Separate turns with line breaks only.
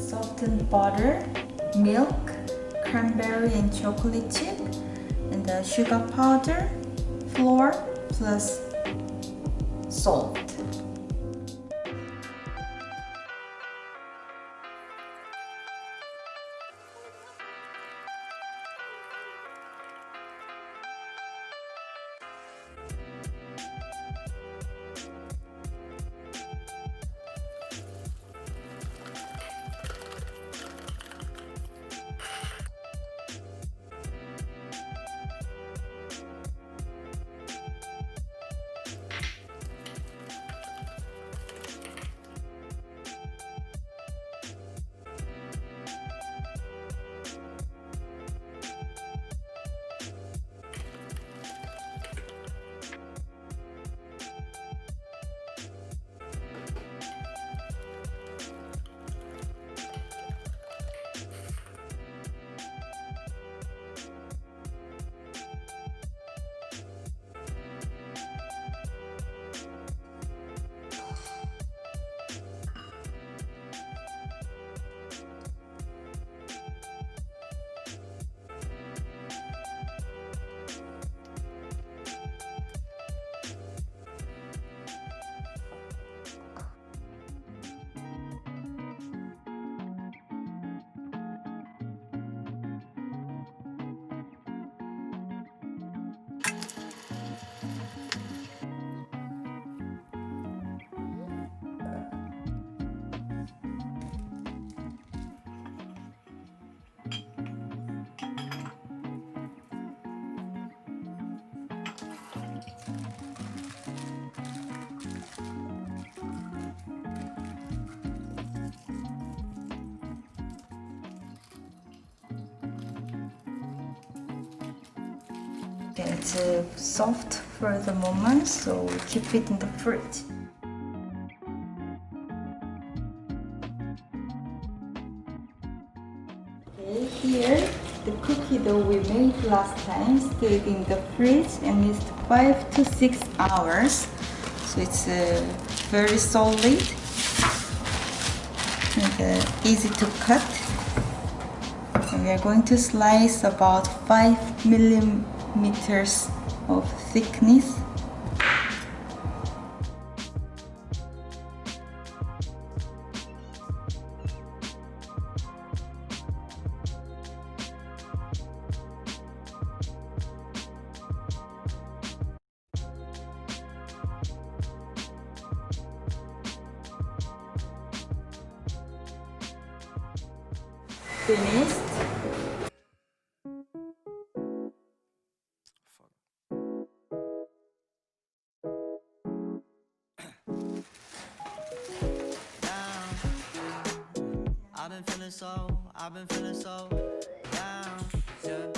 softened butter, milk, cranberry and chocolate chip, and the sugar powder, flour, plus salt. It's soft for the moment, so we keep it in the fridge. Okay, here the cookie dough we made last time stayed in the fridge and it's 5 to 6 hours. So it's very solid and easy to cut. And we are going to slice about 5 millimeters of thickness. Finished.
I've been feeling so down, yeah.